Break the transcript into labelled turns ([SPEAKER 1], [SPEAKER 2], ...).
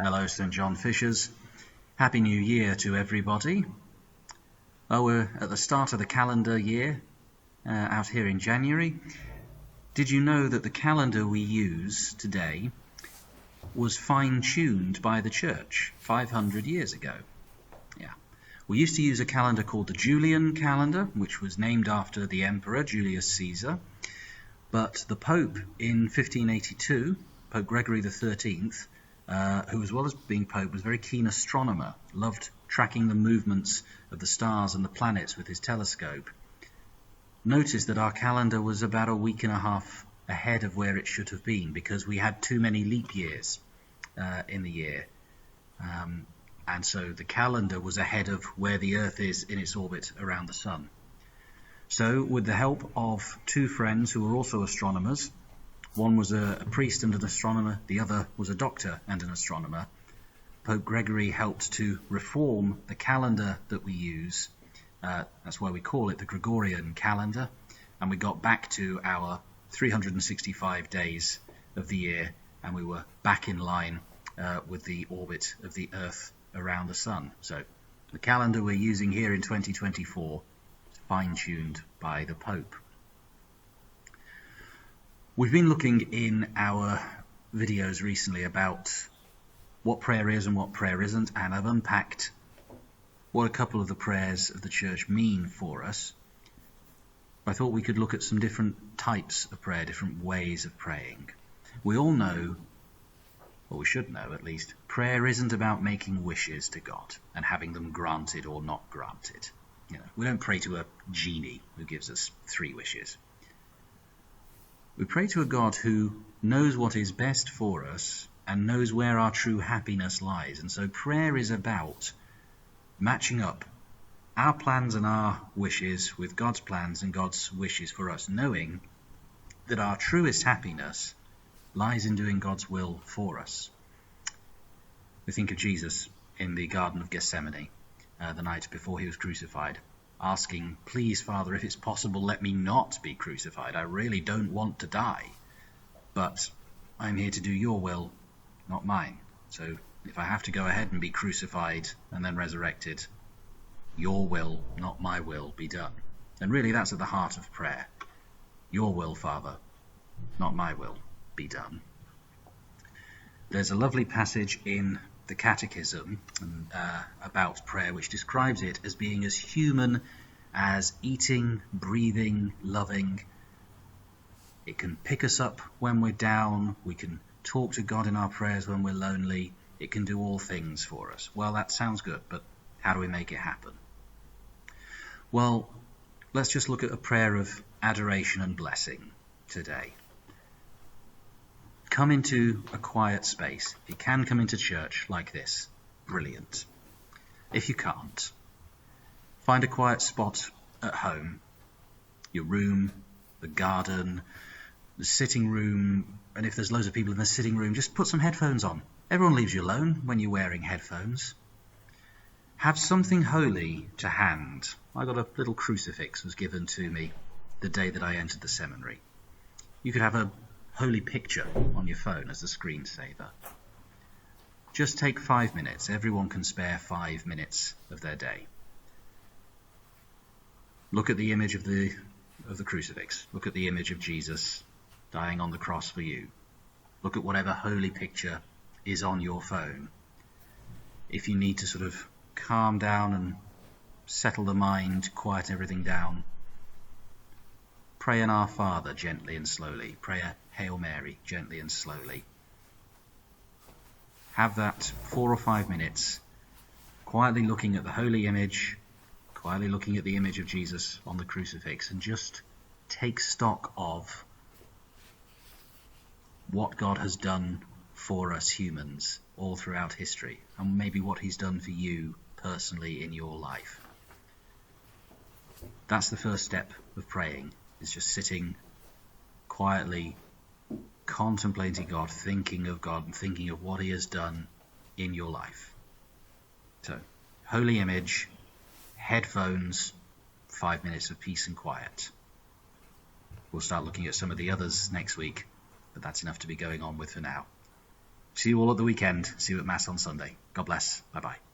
[SPEAKER 1] Hello, St. John Fishers. Happy New Year to everybody. Well, we're at the start of the calendar year out here in January. Did you know that the calendar we use today was fine-tuned by the church 500 years ago? Yeah. We used to use a calendar called the Julian calendar, which was named after the emperor Julius Caesar. But the Pope in 1582, Pope Gregory XIII, who as well as being Pope was a very keen astronomer, loved tracking the movements of the stars and the planets with his telescope, noticed that our calendar was about a week and a half ahead of where it should have been because we had too many leap years in the year. And so the calendar was ahead of where the Earth is in its orbit around the Sun. So with the help of two friends who were also astronomers, one was a priest and an astronomer, the other was a doctor and an astronomer, Pope Gregory helped to reform the calendar that we use. That's why we call it the Gregorian calendar. And we got back to our 365 days of the year, and we were back in line with the orbit of the Earth around the Sun. So the calendar we're using here in 2024 is fine-tuned by the Pope. We've been looking in our videos recently about what prayer is and what prayer isn't, and I've unpacked what a couple of the prayers of the church mean for us. I thought we could look at some different types of prayer, different ways of praying. We all know, or we should know at least, prayer isn't about making wishes to God and having them granted or not granted. We don't pray to a genie who gives us 3 wishes. We pray to a God who knows what is best for us and knows where our true happiness lies. And so prayer is about matching up our plans and our wishes with God's plans and God's wishes for us, knowing that our truest happiness lies in doing God's will for us. We think of Jesus in the Garden of Gethsemane, the night before he was crucified, asking, "Please, Father, if it's possible, let me not be crucified. I really don't want to die, but I'm here to do your will, not mine. So if I have to go ahead and be crucified and then resurrected, your will, not my will, be done." And really that's at the heart of prayer. Your will, Father, not my will, be done. There's a lovely passage in the Catechism about prayer which describes it as being as human as eating, breathing, loving. It can pick us up when we're down. We can talk to God in our prayers when we're lonely. It can do all things for us. Well, that sounds good, but how do we make it happen? Well, let's just look at a prayer of adoration and blessing today. Come into a quiet space. If you can come into church like this, brilliant. If you can't, find a quiet spot at home, your room, the garden, the sitting room, and if there's loads of people in the sitting room, just put some headphones on. Everyone leaves you alone when you're wearing headphones. Have something holy to hand. I got a little crucifix was given to me the day that I entered the seminary. You could have a holy picture on your phone as a screensaver. Just take 5 minutes. Everyone can spare 5 minutes of their day. Look at the image of the crucifix. Look at the image of Jesus dying on the cross for you. Look at whatever holy picture is on your phone. If you need to sort of calm down and settle the mind, quiet everything down, pray an Our Father gently and slowly. Pray a Hail Mary gently and slowly. Have that 4 or 5 minutes quietly looking at the holy image, quietly looking at the image of Jesus on the crucifix, and just take stock of what God has done for us humans all throughout history, and maybe what he's done for you personally in your life. That's the first step of praying, is just sitting quietly, contemplating God, and thinking of what he has done in your life. So, holy image, headphones, 5 minutes of peace and quiet. We'll start looking at some of the others next week, but that's enough to be going on with for now. See you all at the weekend. See you at Mass on Sunday. God bless. Bye-bye.